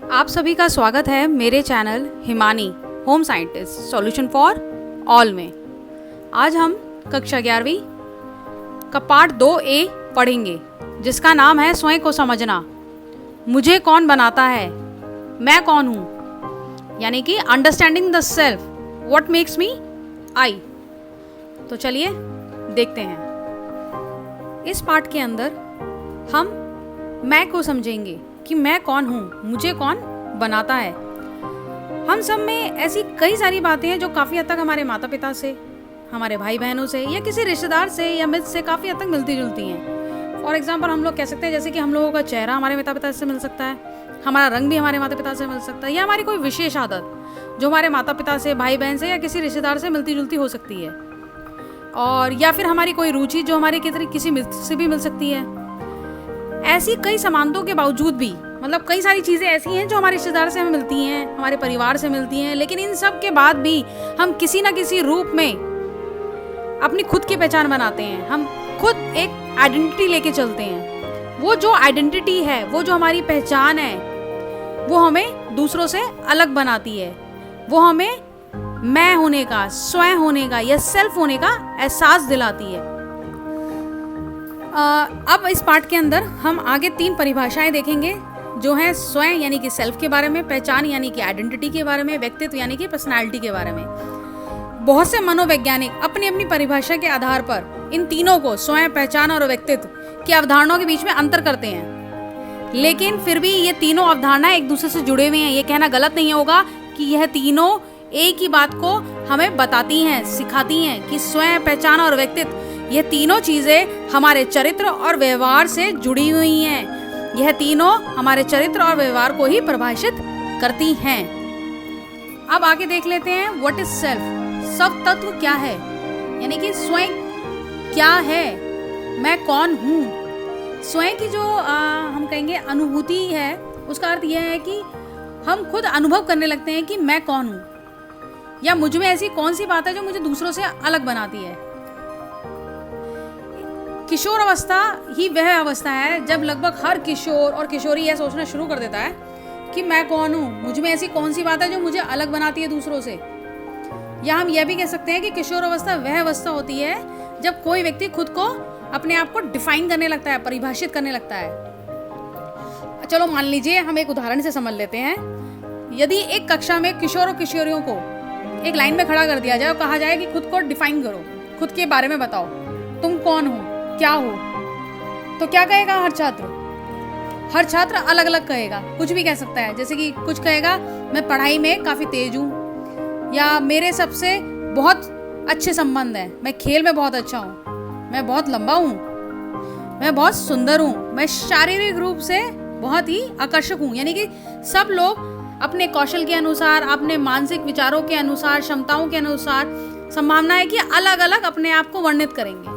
आप सभी का स्वागत है मेरे channel Himani home scientist solution for all में। आज हम कक्षा 11वीं का पार्ट 2A पढ़ेंगे, जिसका नाम है स्वयं को समझना। मुझे कौन बनाता है, मैं कौन हूँ, यानी कि understanding the self, what makes me I. तो चलिए देखते हैं। इस पार्ट के अंदर हम मैं को समझेंगे कि मैं कौन हूँ, मुझे कौन बनाता है। हम सब में ऐसी कई सारी बातें हैं जो काफ़ी हद तक हमारे माता पिता से, हमारे भाई बहनों से या किसी रिश्तेदार से या मित्र से काफ़ी हद तक मिलती जुलती हैं। फॉर एग्जाम्पल हम लोग कह सकते हैं जैसे कि हम लोगों का चेहरा हमारे माता पिता से मिल सकता है, हमारा रंग भी हमारे माता पिता से मिल सकता है, या हमारी कोई विशेष आदत जो हमारे माता पिता से, भाई बहन से या किसी रिश्तेदार से मिलती जुलती हो सकती है। और या फिर हमारी कोई रुचि जो हमारे किसी मित्र से भी मिल सकती है। ऐसी कई समानताओं के बावजूद भी, मतलब कई सारी चीज़ें ऐसी हैं जो हमारे रिश्तेदार से हमें मिलती हैं, हमारे परिवार से मिलती हैं, लेकिन इन सब के बाद भी हम किसी ना किसी रूप में अपनी खुद की पहचान बनाते हैं। हम खुद एक आइडेंटिटी लेके चलते हैं। वो जो आइडेंटिटी है, वो जो हमारी पहचान है, वो हमें दूसरों से अलग बनाती है। वो हमें मैं होने का, स्वयं होने का या सेल्फ होने का एहसास दिलाती है। अब इस पार्ट के अंदर हम आगे 3 परिभाषाएं देखेंगे जो हैं स्वयं यानी कि सेल्फ के बारे में, पहचान यानी कि आइडेंटिटी के बारे में, व्यक्तित्व यानी कि पर्सनालिटी के बारे में। बहुत से मनोवैज्ञानिक अपनी अपनी परिभाषा के आधार पर इन तीनों को, स्वयं, पहचान और व्यक्तित्व की अवधारणाओं के बीच में अंतर करते हैं। लेकिन फिर भी ये तीनों अवधारणाएं एक दूसरे से जुड़े हुए हैं। ये कहना गलत नहीं होगा कि यह तीनों एक ही बात को हमें बताती हैं, सिखाती हैं कि स्वयं, पहचान और व्यक्तित्व, ये तीनों चीजें हमारे चरित्र और व्यवहार से जुड़ी हुई हैं। यह तीनों हमारे चरित्र और व्यवहार को ही परिभाषित करती हैं। अब आगे देख लेते हैं व्हाट इज सेल्फ। सब तत्व क्या है, यानी कि स्वयं क्या है, मैं कौन हूँ। स्वयं की जो हम कहेंगे अनुभूति है, उसका अर्थ यह है कि हम खुद अनुभव करने लगते हैं कि मैं कौन हूँ, या मुझ में ऐसी कौन सी बात है जो मुझे दूसरों से अलग बनाती है। किशोर अवस्था ही वह अवस्था है जब लगभग हर किशोर और किशोरी यह सोचना शुरू कर देता है कि मैं कौन हूँ, मुझ में ऐसी कौन सी बात है जो मुझे अलग बनाती है दूसरों से। या हम यह भी कह सकते हैं कि किशोर अवस्था वह अवस्था होती है जब कोई व्यक्ति खुद को, अपने आप को डिफाइन करने लगता है, परिभाषित करने लगता है। चलो मान लीजिए हम एक उदाहरण से समझ लेते हैं। यदि एक कक्षा में किशोर और किशोरियों को एक लाइन में खड़ा कर दिया जाए और कहा जाए कि खुद को डिफाइन करो, खुद के बारे में बताओ, तुम कौन हो, क्या हो, तो क्या कहेगा हर छात्र? हर छात्र अलग अलग कहेगा, कुछ भी कह सकता है। जैसे कि कुछ कहेगा मैं पढ़ाई में काफ़ी तेज हूँ, या मेरे सबसे बहुत अच्छे संबंध हैं, मैं खेल में बहुत अच्छा हूँ, मैं बहुत लंबा हूँ, मैं बहुत सुंदर हूँ, मैं शारीरिक रूप से बहुत ही आकर्षक हूँ। यानी कि सब लोग अपने कौशल के अनुसार, अपने मानसिक विचारों के अनुसार, क्षमताओं के अनुसार, संभावना है कि अलग अलग अपने आप को वर्णित करेंगे,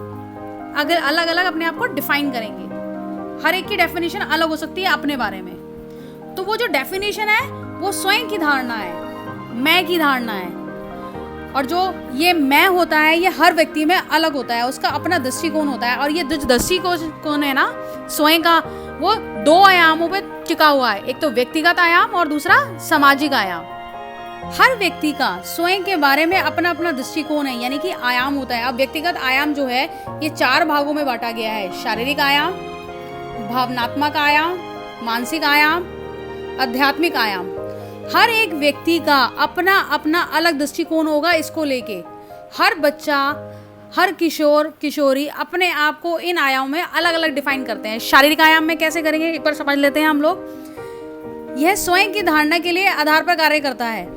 अगर अलग अलग अपने आप को डिफाइन करेंगे। हर एक की डेफिनेशन अलग हो सकती है अपने बारे में। तो वो जो डेफिनेशन है वो स्वयं की धारणा है, मैं की धारणा है। और जो ये मैं होता है ये हर व्यक्ति में अलग होता है, उसका अपना दृष्टिकोण होता है। और ये जो दृष्टिकोण है ना स्वयं का, वो 2 आयामों पे टिका हुआ है, एक तो व्यक्तिगत आयाम और दूसरा सामाजिक आयाम। हर व्यक्ति का स्वयं के बारे में अपना अपना दृष्टिकोण है, यानी कि आयाम होता है। अब व्यक्तिगत आयाम जो है ये 4 भागों में बांटा गया है: शारीरिक आयाम, भावनात्मक आयाम, मानसिक आयाम, आध्यात्मिक आयाम। हर एक व्यक्ति का अपना अपना अलग दृष्टिकोण होगा इसको लेके। हर बच्चा, हर किशोर किशोरी अपने आप को इन आयामों में अलग अलग डिफाइन करते हैं। शारीरिक आयाम में कैसे करेंगे एक बार समझ लेते हैं हम लोग। यह स्वयं की धारणा के लिए आधार पर कार्य करता है।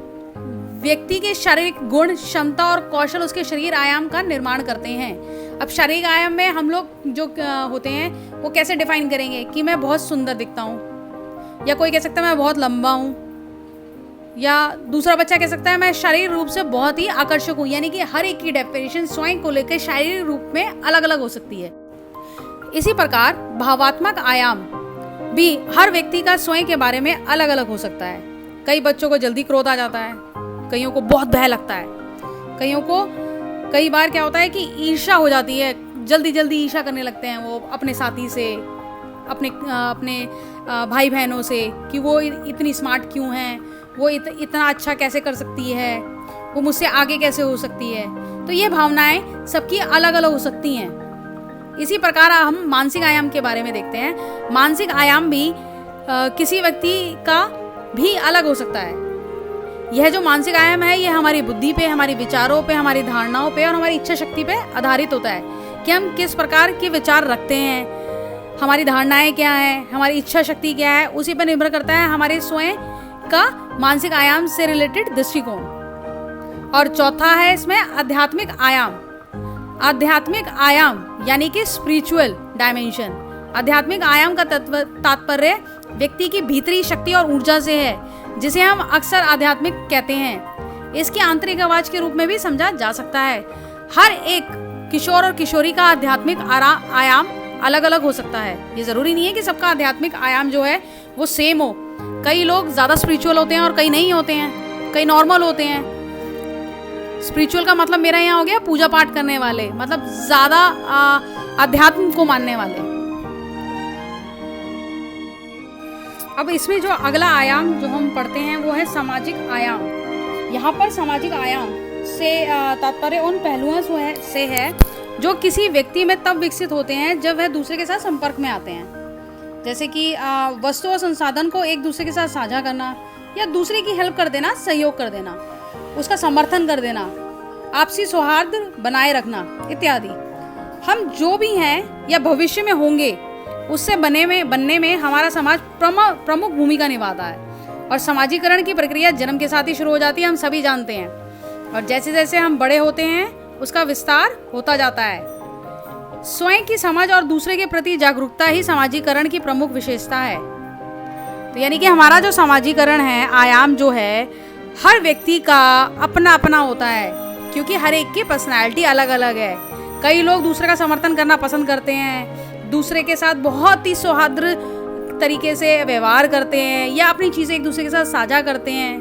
व्यक्ति के शारीरिक गुण, क्षमता और कौशल उसके शरीर आयाम का निर्माण करते हैं। अब शारीरिक आयाम में हम लोग जो होते हैं वो कैसे डिफाइन करेंगे कि मैं बहुत सुंदर दिखता हूँ, या कोई कह सकता है मैं बहुत लंबा हूँ, या दूसरा बच्चा कह सकता है मैं शारीरिक रूप से बहुत ही आकर्षक हूँ। यानी कि हर एक की डेफिनेशन स्वयं को लेकर शारीरिक रूप में अलग अलग हो सकती है। इसी प्रकार भावात्मक आयाम भी हर व्यक्ति का स्वयं के बारे में अलग अलग हो सकता है। कई बच्चों को जल्दी क्रोध आ जाता है, कईयों को बहुत भय लगता है, कईयों को कई बार क्या होता है कि ईर्ष्या हो जाती है, जल्दी जल्दी ईर्ष्या करने लगते हैं वो अपने साथी से, अपने अपने भाई बहनों से कि वो इतनी स्मार्ट क्यों हैं, वो इतना अच्छा कैसे कर सकती है, वो मुझसे आगे कैसे हो सकती है। तो ये भावनाएं सबकी अलग अलग हो सकती हैं। इसी प्रकार हम मानसिक आयाम के बारे में देखते हैं। मानसिक आयाम भी किसी व्यक्ति का भी अलग हो सकता है। यह जो मानसिक आयाम है, ये हमारी बुद्धि पे, हमारी विचारों पे, हमारी धारणाओं पे और हमारी इच्छा शक्ति पे आधारित होता है कि हम किस प्रकार के विचार रखते हैं, हमारी धारणाएं क्या हैं, हमारी इच्छा शक्ति क्या है, उसी पर निर्भर करता है हमारे स्वयं का मानसिक आयाम से रिलेटेड दृष्टिकोण। और चौथा है इसमें आध्यात्मिक आयाम। आध्यात्मिक आयाम यानी कि स्पिरिचुअल डायमेंशन। आध्यात्मिक आयाम का तात्पर्य व्यक्ति की भीतरी शक्ति और ऊर्जा से है, जिसे हम अक्सर आध्यात्मिक कहते हैं। इसकी आंतरिक आवाज के रूप में भी समझा जा सकता है। हर एक किशोर और किशोरी का आध्यात्मिक आयाम अलग अलग हो सकता है। ये जरूरी नहीं है कि सबका आध्यात्मिक आयाम जो है वो सेम हो। कई लोग ज्यादा स्पिरिचुअल होते हैं और कई नहीं होते हैं, कई नॉर्मल होते हैं। स्पिरिचुअल का मतलब मेरा यहाँ हो गया पूजा पाठ करने वाले, मतलब ज्यादा अध्यात्म को मानने वाले। अब इसमें जो अगला आयाम जो हम पढ़ते हैं वो है सामाजिक आयाम। यहाँ पर सामाजिक आयाम से तात्पर्य उन पहलुओं से है जो किसी व्यक्ति में तब विकसित होते हैं जब वह दूसरे के साथ संपर्क में आते हैं। जैसे कि वस्तु और संसाधन को एक दूसरे के साथ साझा करना, या दूसरे की हेल्प कर देना, सहयोग कर देना, उसका समर्थन कर देना, आपसी सौहार्द बनाए रखना इत्यादि। हम जो भी हैं या भविष्य में होंगे उससे बनने में हमारा समाज प्रमुख भूमिका निभाता है। और समाजीकरण की प्रक्रिया जन्म के साथ ही शुरू हो जाती है, हम सभी जानते हैं। और जैसे जैसे हम बड़े होते हैं उसका विस्तार होता जाता है। स्वयं की समझ और दूसरे के प्रति जागरूकता ही समाजीकरण की प्रमुख विशेषता है। तो यानी कि हमारा जो समाजीकरण है, आयाम जो है, हर व्यक्ति का अपना अपना होता है, क्योंकि हर एक की पर्सनैलिटी अलग अलग है। कई लोग दूसरे का समर्थन करना पसंद करते हैं, दूसरे के साथ बहुत ही सौहार्द तरीके से व्यवहार करते हैं, या अपनी चीज़ें एक दूसरे के साथ साझा करते हैं,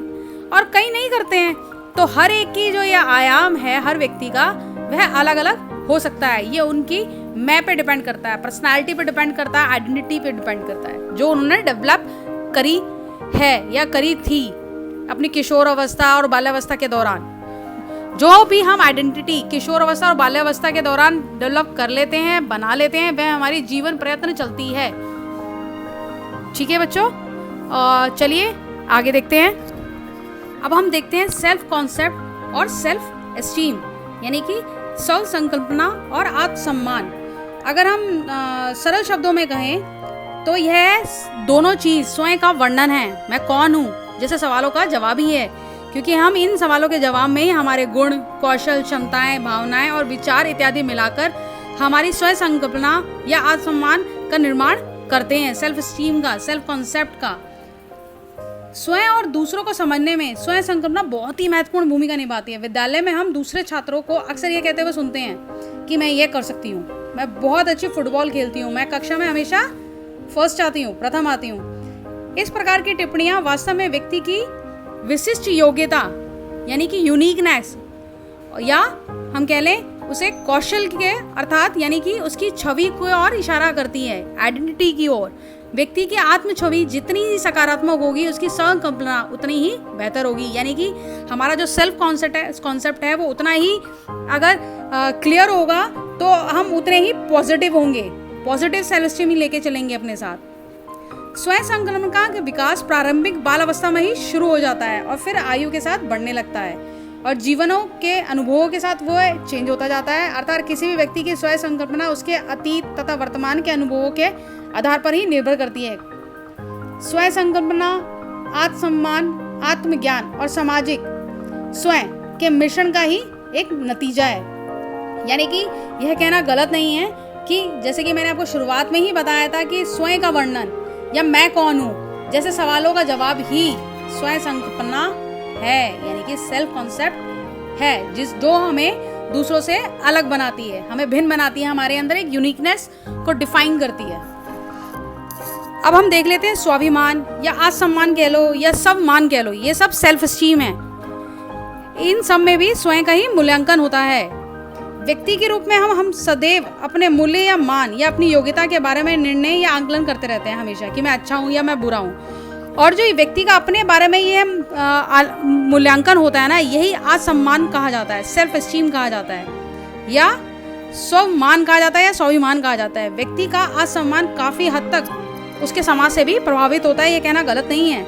और कई नहीं करते हैं। तो हर एक की जो ये आयाम है हर व्यक्ति का, वह अलग अलग हो सकता है। ये उनकी मैं पे डिपेंड करता है, पर्सनालिटी पे डिपेंड करता है, आइडेंटिटी पे डिपेंड करता है, जो उन्होंने डेवलप करी है या करी थी अपनी किशोर अवस्था और बाल्यावस्था के दौरान। जो भी हम आइडेंटिटी किशोर अवस्था और बाल्यावस्था के दौरान डेवलप कर लेते हैं, बना लेते हैं, वह हमारी जीवन प्रयत्न चलती है। ठीक है बच्चों, चलिए आगे देखते हैं। अब हम देखते हैं सेल्फ कॉन्सेप्ट और सेल्फ एस्टीम, यानी कि स्व संकल्पना और आत्मसम्मान। अगर हम सरल शब्दों में कहें तो यह दोनों चीज स्वयं का वर्णन है। मैं कौन हूँ जैसे सवालों का जवाब ही है, क्योंकि हम इन सवालों के जवाब में ही हमारे गुण, कौशल, क्षमताएं, भावनाएं और विचार इत्यादि मिलाकर हमारी स्वयं संकल्पना या आत्मसम्मान का निर्माण करते हैं। सेल्फ एस्टीम का, सेल्फ कॉन्सेप्ट का। स्वयं और दूसरों को समझने में स्वयं संकल्पना बहुत ही महत्वपूर्ण भूमिका निभाती है। विद्यालय में हम दूसरे छात्रों को अक्सर ये कहते हुए सुनते हैं कि मैं ये कर सकती हूँ, मैं बहुत अच्छी फुटबॉल खेलती हूँ, मैं कक्षा में हमेशा फर्स्ट आती हूँ, प्रथम आती हूँ। इस प्रकार की टिप्पणियां वास्तव में व्यक्ति की विशिष्ट योग्यता यानी कि यूनिकनेस, या हम कह लें उसे कौशल के अर्थात यानी कि उसकी छवि की ओर इशारा करती है, आइडेंटिटी की ओर। व्यक्ति की आत्म छवि जितनी ही सकारात्मक होगी उसकी संकल्पना उतनी ही बेहतर होगी। यानी कि हमारा जो सेल्फ कॉन्सेप्ट है वो उतना ही अगर क्लियर होगा तो हम उतने ही पॉजिटिव होंगे, पॉजिटिव सेल्फ एस्टीम ही लेके चलेंगे अपने साथ। स्वयं संकल्पना का विकास प्रारंभिक बाल अवस्था में ही शुरू हो जाता है और फिर आयु के साथ बढ़ने लगता है और जीवनों के अनुभवों के साथ वो चेंज होता जाता है। अर्थात किसी भी व्यक्ति की स्वयं संकल्पना उसके अतीत तथा वर्तमान के अनुभवों के आधार पर ही निर्भर करती है। स्वयं संकल्पना, आत्मसम्मान, आत्मज्ञान और सामाजिक स्वयं के मिश्रण का ही एक नतीजा है। यानी कि यह कहना गलत नहीं है कि जैसे कि मैंने आपको शुरुआत में ही बताया था कि स्वयं का वर्णन या मैं कौन हूँ जैसे सवालों का जवाब ही स्वयं संकल्पना है, यानी कि सेल्फ कॉन्सेप्ट है, जो हमें दूसरों से अलग बनाती है, हमें भिन्न बनाती है, हमारे अंदर एक यूनिकनेस को डिफाइन करती है। अब हम देख लेते हैं स्वाभिमान या आत्मसम्मान कह लो या सम्मान कह लो, ये सब सेल्फ एस्टीम है। इन सब में भी स्वयं का ही मूल्यांकन होता है। व्यक्ति के रूप में हम सदैव अपने मूल्य या मान या अपनी योग्यता के बारे में निर्णय या आंकलन करते रहते हैं हमेशा कि मैं अच्छा हूँ या मैं बुरा हूँ। और जो व्यक्ति का अपने बारे में ये मूल्यांकन होता है ना, यही आत्मसम्मान कहा जाता है, सेल्फ एस्टीम कहा जाता है, या स्वमान कहा जाता है, या स्वाभिमान कहा जाता है। व्यक्ति का आत्मसम्मान काफ़ी हद तक उसके समाज से भी प्रभावित होता है, ये कहना गलत नहीं है।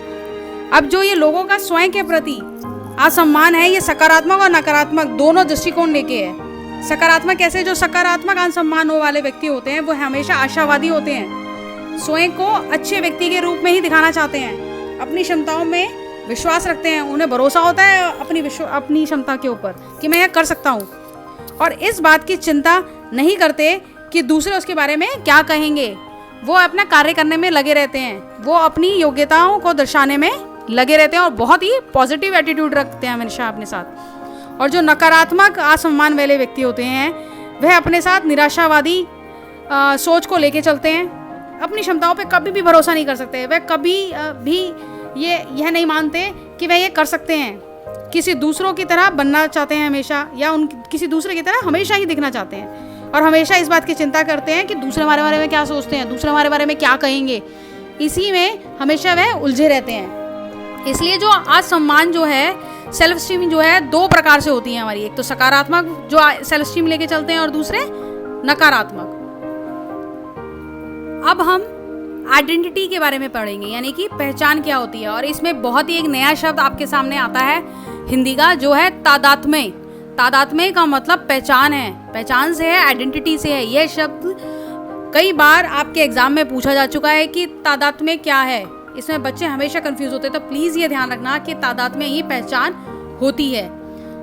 अब जो ये लोगों का स्वयं के प्रति आत्मसम्मान है, ये सकारात्मक और नकारात्मक दोनों दृष्टिकोण लेके है। सकारात्मक कैसे, जो सकारात्मक आत्मसम्मान वाले व्यक्ति होते हैं वो हमेशा आशावादी होते हैं, स्वयं को अच्छे व्यक्ति के रूप में ही दिखाना चाहते हैं, अपनी क्षमताओं में विश्वास रखते हैं, उन्हें भरोसा होता है अपनी क्षमता के ऊपर कि मैं यह कर सकता हूँ, और इस बात की चिंता नहीं करते कि दूसरे उसके बारे में क्या कहेंगे। वो अपना कार्य करने में लगे रहते हैं, वो अपनी योग्यताओं को दर्शाने में लगे रहते हैं और बहुत ही पॉजिटिव एटीट्यूड रखते हैं हमेशा अपने साथ। और जो नकारात्मक आत्मसम्मान वाले व्यक्ति होते हैं वह अपने साथ निराशावादी सोच को लेके चलते हैं, अपनी क्षमताओं पे कभी भी भरोसा नहीं कर सकते, वह कभी भी यह नहीं मानते कि वह ये कर सकते हैं, किसी दूसरों की तरह बनना चाहते हैं हमेशा, या किसी दूसरे की तरह हमेशा ही दिखना चाहते हैं, और हमेशा इस बात की चिंता करते हैं कि दूसरे हमारे बारे में क्या सोचते हैं, दूसरे हमारे बारे में क्या कहेंगे, इसी में हमेशा वह उलझे रहते हैं। इसलिए जो आत्मसम्मान जो है, सेल्फ स्टीम जो है, दो प्रकार से होती है हमारी। एक तो सकारात्मक जो सेल्फ स्टीम लेके चलते हैं, और दूसरे नकारात्मक। अब हम आइडेंटिटी के बारे में पढ़ेंगे, यानी कि पहचान क्या होती है। और इसमें बहुत ही एक नया शब्द आपके सामने आता है हिंदी का, जो है तादात्म्य। तादात्म्य का मतलब पहचान है, पहचान से है, आइडेंटिटी से है। यह शब्द कई बार आपके एग्जाम में पूछा जा चुका है कि तादात्म्य क्या है। इसमें बच्चे हमेशा कंफ्यूज होते हैं, तो प्लीज़ ये ध्यान रखना कि तादात्म्य ही पहचान होती है।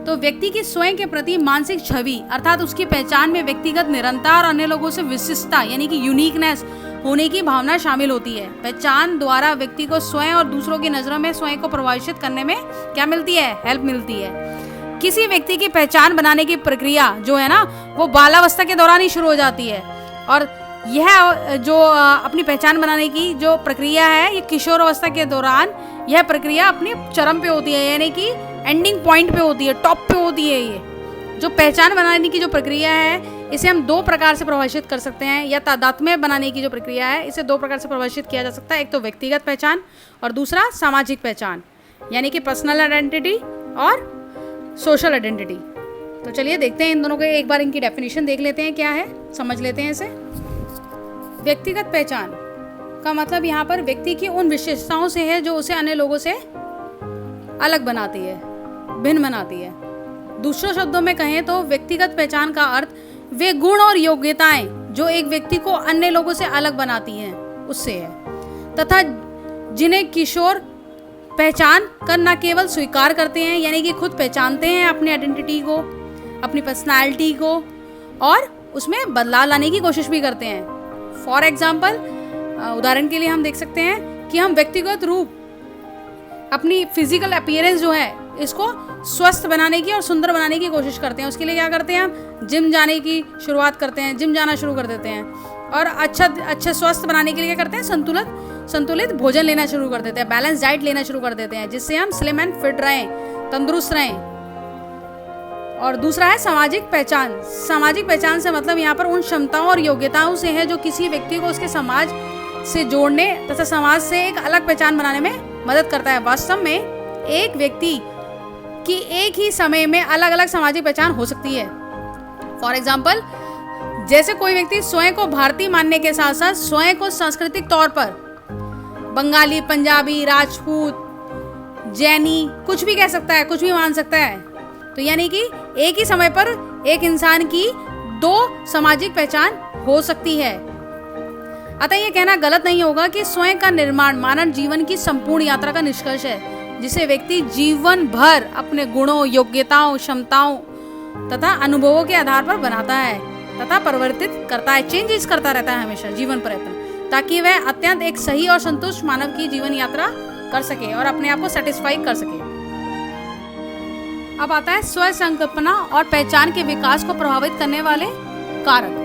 तो व्यक्ति की स्वयं के प्रति मानसिक छवि, अर्थात उसकी पहचान में व्यक्तिगत निरंतर और अन्य लोगों से विशिष्टता यानी कि यूनिकनेस होने की भावना शामिल होती है। पहचान द्वारा व्यक्ति को स्वयं और दूसरों की नज़रों में स्वयं को प्रभावित करने में क्या मिलती है, हेल्प मिलती है। किसी व्यक्ति की पहचान बनाने की प्रक्रिया जो है ना, वो बालावस्था के दौरान ही शुरू हो जाती है, और यह जो अपनी पहचान बनाने की जो प्रक्रिया है, ये किशोर अवस्था के दौरान यह प्रक्रिया अपनी चरम पे होती है, यानी कि एंडिंग पॉइंट पे होती है, टॉप पे होती है। ये जो पहचान बनाने की जो प्रक्रिया है, इसे हम दो प्रकार से परिभाषित कर सकते हैं, या तादात्म्य बनाने की जो प्रक्रिया है, इसे दो प्रकार से परिभाषित किया जा सकता है। एक तो व्यक्तिगत पहचान और दूसरा सामाजिक पहचान, यानी कि पर्सनल आइडेंटिटी और सोशल आइडेंटिटी। तो चलिए देखते हैं इन दोनों के, एक बार इनकी डेफिनेशन देख लेते हैं क्या है, समझ लेते हैं इसे। व्यक्तिगत पहचान का मतलब यहाँ पर व्यक्ति की उन विशेषताओं से है जो उसे अन्य लोगों से अलग बनाती है, भिन्न बनाती है। दूसरों शब्दों में कहें तो व्यक्तिगत पहचान का अर्थ वे गुण और योग्यताएं जो एक व्यक्ति को अन्य लोगों से अलग बनाती हैं उससे है, तथा जिन्हें किशोर पहचान कर न केवल स्वीकार करते हैं, यानी कि खुद पहचानते हैं अपनी आइडेंटिटी को, अपनी पर्सनालिटी को, और उसमें बदलाव लाने की कोशिश भी करते हैं। फॉर एग्जाम्पल, उदाहरण के लिए हम देख सकते हैं कि हम व्यक्तिगत रूप, अपनी फिजिकल अपीयरेंस जो है, इसको स्वस्थ बनाने की और सुंदर बनाने की कोशिश करते हैं। उसके लिए क्या करते हैं, हम जिम जाने की शुरुआत करते हैं, जिम जाना शुरू कर देते हैं, और अच्छा स्वस्थ बनाने के लिए क्या करते हैं, संतुलित भोजन लेना शुरू कर देते हैं, बैलेंस डाइट लेना शुरू कर देते हैं, जिससे हम स्लिम एंड फिट रहें, तंदुरुस्त रहें। और दूसरा है सामाजिक पहचान। सामाजिक पहचान से मतलब यहाँ पर उन क्षमताओं और योग्यताओं से है जो किसी व्यक्ति को उसके समाज से जोड़ने तथा समाज से एक अलग पहचान बनाने में मदद करता है। वास्तव में एक व्यक्ति की एक ही समय में अलग अलग सामाजिक पहचान हो सकती है। फॉर एग्जाम्पल, जैसे कोई व्यक्ति स्वयं को भारतीय मानने के साथ साथ स्वयं को सांस्कृतिक तौर पर बंगाली, पंजाबी, राजपूत, जैनी कुछ भी कह सकता है, कुछ भी मान सकता है। तो यानी कि एक ही समय पर एक इंसान की दो सामाजिक पहचान हो सकती है। अतः यह कहना गलत नहीं होगा कि स्वयं का निर्माण मानव जीवन की संपूर्ण यात्रा का निष्कर्ष है, जिसे व्यक्ति जीवन भर अपने गुणों, योग्यताओं, क्षमताओं तथा अनुभवों के आधार पर बनाता है तथा परिवर्तित करता है, चेंजेस करता रहता है हमेशा जीवन प्रयत्न, ताकि वह अत्यंत एक सही और संतुष्ट मानव की जीवन यात्रा कर सके और अपने आप को सेटिस्फाई कर सके। अब आता है स्व संकल्पना और पहचान के विकास को प्रभावित करने वाले कारक।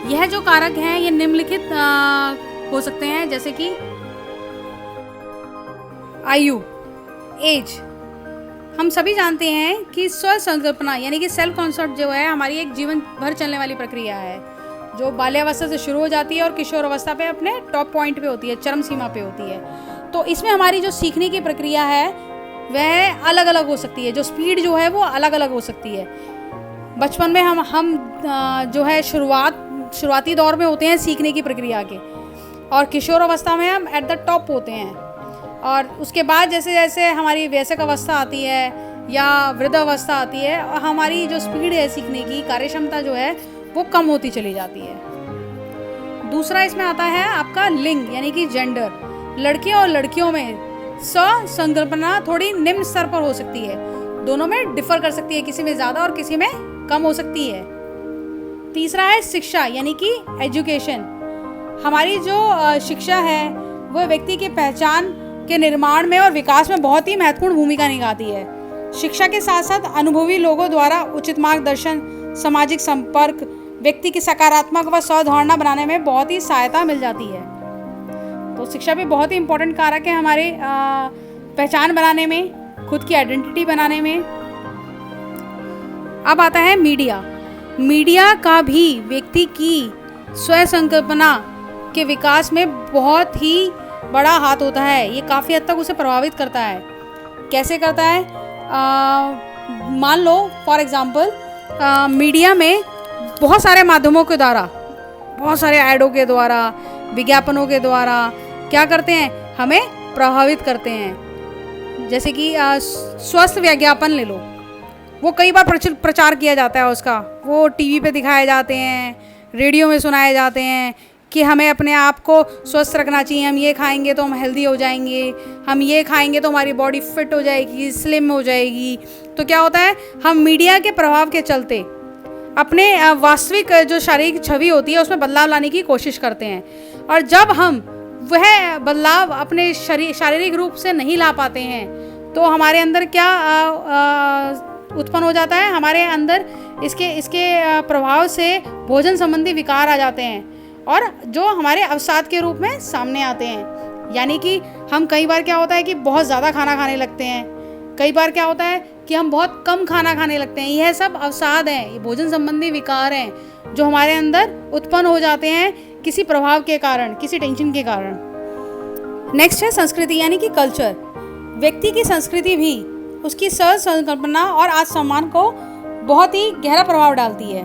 यह जो कारक हैं ये निम्नलिखित हो सकते हैं, जैसे कि आयु, एज, हम सभी जानते हैं कि स्व संकल्पना यानी कि सेल्फ कॉन्सेप्ट जो है हमारी एक जीवन भर चलने वाली प्रक्रिया है, जो बाल्यावस्था से शुरू हो जाती है और किशोर अवस्था पे अपने टॉप पॉइंट पे होती है, चरम सीमा पे होती है। तो इसमें हमारी जो सीखने की प्रक्रिया है वह अलग अलग हो सकती है, जो स्पीड जो है वो अलग अलग हो सकती है। बचपन में हम जो है शुरुआती दौर में होते हैं सीखने की प्रक्रिया के, और किशोर अवस्था में हम एट द टॉप होते हैं। और उसके बाद जैसे जैसे हमारी वयस्क अवस्था आती है या वृद्ध अवस्था आती है, और हमारी जो स्पीड है सीखने की, कार्यक्षमता जो है वो कम होती चली जाती है। दूसरा इसमें आता है आपका लिंग यानी कि जेंडर। लड़के और लड़कियों में स्व संकल्पना थोड़ी निम्न स्तर पर हो सकती है, दोनों में डिफर कर सकती है, किसी में ज़्यादा और किसी में कम हो सकती है। तीसरा है शिक्षा यानी कि एजुकेशन। हमारी जो शिक्षा है वह व्यक्ति की पहचान के निर्माण में और विकास में बहुत ही महत्वपूर्ण भूमिका निभाती है। शिक्षा के साथ साथ अनुभवी लोगों द्वारा उचित मार्गदर्शन, सामाजिक संपर्क व्यक्ति की सकारात्मक व सद्धारणा बनाने में बहुत ही सहायता मिल जाती है। तो शिक्षा भी बहुत ही इम्पोर्टेंट कारक है हमारे पहचान बनाने में, खुद की आइडेंटिटी बनाने में। अब आता है मीडिया। मीडिया का भी व्यक्ति की स्व संकल्पना के विकास में बहुत ही बड़ा हाथ होता है। ये काफ़ी हद तक उसे प्रभावित करता है। कैसे करता है? मान लो फॉर एग्जांपल मीडिया में बहुत सारे माध्यमों के द्वारा, बहुत सारे ऐडों के द्वारा, विज्ञापनों के द्वारा क्या करते हैं, हमें प्रभावित करते हैं। जैसे कि स्वास्थ्य विज्ञापन ले लो, वो कई बार प्रचार किया जाता है उसका, वो टीवी पे दिखाए जाते हैं, रेडियो में सुनाए जाते हैं कि हमें अपने आप को स्वस्थ रखना चाहिए, हम ये खाएंगे तो हम हेल्दी हो जाएंगे, हम ये खाएंगे तो हमारी बॉडी फिट हो जाएगी, स्लिम हो जाएगी। तो क्या होता है, हम मीडिया के प्रभाव के चलते अपने वास्तविक जो शारीरिक छवि होती है उसमें बदलाव लाने की कोशिश करते हैं, और जब हम वह बदलाव अपने शारीरिक रूप से नहीं ला पाते हैं तो हमारे अंदर क्या उत्पन्न हो जाता है, हमारे अंदर इसके प्रभाव से भोजन संबंधी विकार आ जाते हैं और जो हमारे अवसाद के रूप में सामने आते हैं। यानी कि हम कई बार क्या होता है कि बहुत ज़्यादा खाना खाने लगते हैं, कई बार क्या होता है कि हम बहुत कम खाना खाने लगते हैं। यह सब अवसाद हैं, ये भोजन संबंधी विकार हैं जो हमारे अंदर उत्पन्न हो जाते हैं किसी प्रभाव के कारण, किसी टेंशन के कारण। नेक्स्ट है संस्कृति यानी कि कल्चर। व्यक्ति की संस्कृति भी उसकी सहज संकल्पना और आत्मसम्मान को बहुत ही गहरा प्रभाव डालती है।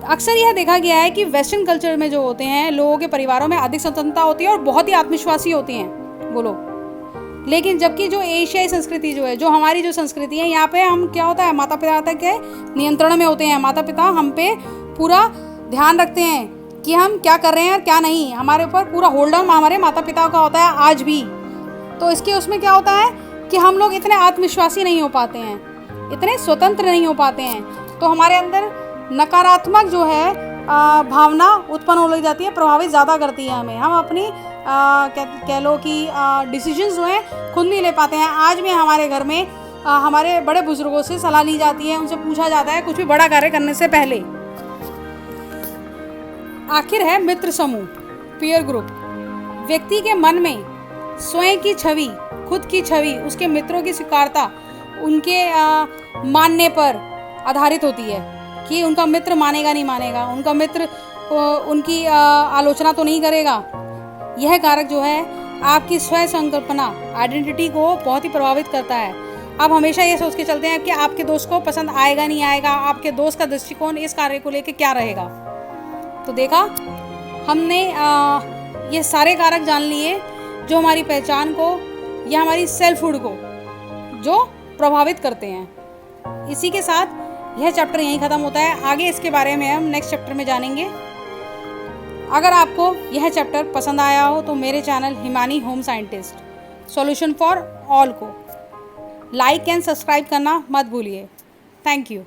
अक्सर यह देखा गया है कि वेस्टर्न कल्चर में जो होते हैं, लोगों के परिवारों में अधिक स्वतंत्रता होती है और बहुत ही आत्मविश्वासी होते हैं वो लोग। लेकिन जबकि जो एशियाई संस्कृति जो है, जो हमारी जो संस्कृति है, यहाँ पे हम क्या होता है, माता पिता तक के नियंत्रण में होते हैं। माता पिता हम पे पूरा ध्यान रखते हैं कि हम क्या कर रहे हैं और क्या नहीं, हमारे ऊपर पूरा होल्ड ऑन हमारे माता पिता का होता है आज भी। तो इसके उसमें क्या होता है कि हम लोग इतने आत्मविश्वासी नहीं हो पाते हैं, इतने स्वतंत्र नहीं हो पाते हैं, तो हमारे अंदर नकारात्मक जो है भावना उत्पन्न हो जाती है, प्रभावित ज़्यादा करती है हमें। हम अपनी कह लो कि डिसीजंस जो हैं खुद नहीं ले पाते हैं। आज भी हमारे घर में हमारे बड़े बुजुर्गों से सलाह ली जाती है, उनसे पूछा जाता है कुछ भी बड़ा कार्य करने से पहले। आखिर है मित्र समूह, पीयर ग्रुप। व्यक्ति के मन में स्वयं की छवि, खुद की छवि, उसके मित्रों की स्वीकारता उनके मानने पर आधारित होती है कि उनका मित्र मानेगा नहीं मानेगा, उनका मित्र उनकी आलोचना तो नहीं करेगा। यह कारक जो है आपकी स्वयं संकल्पना, आइडेंटिटी को बहुत ही प्रभावित करता है। आप हमेशा ये सोच के चलते हैं कि आपके दोस्त को पसंद आएगा नहीं आएगा, आपके दोस्त का दृष्टिकोण इस कार्य को लेकर क्या रहेगा। तो देखा हमने ये सारे कारक जान लिए जो हमारी पहचान को या हमारी सेल्फहुड को जो प्रभावित करते हैं। इसी के साथ यह चैप्टर यहीं ख़त्म होता है। आगे इसके बारे में हम नेक्स्ट चैप्टर में जानेंगे। अगर आपको यह चैप्टर पसंद आया हो तो मेरे channel Himani home scientist solution for all को लाइक एंड सब्सक्राइब करना मत भूलिए। Thank you.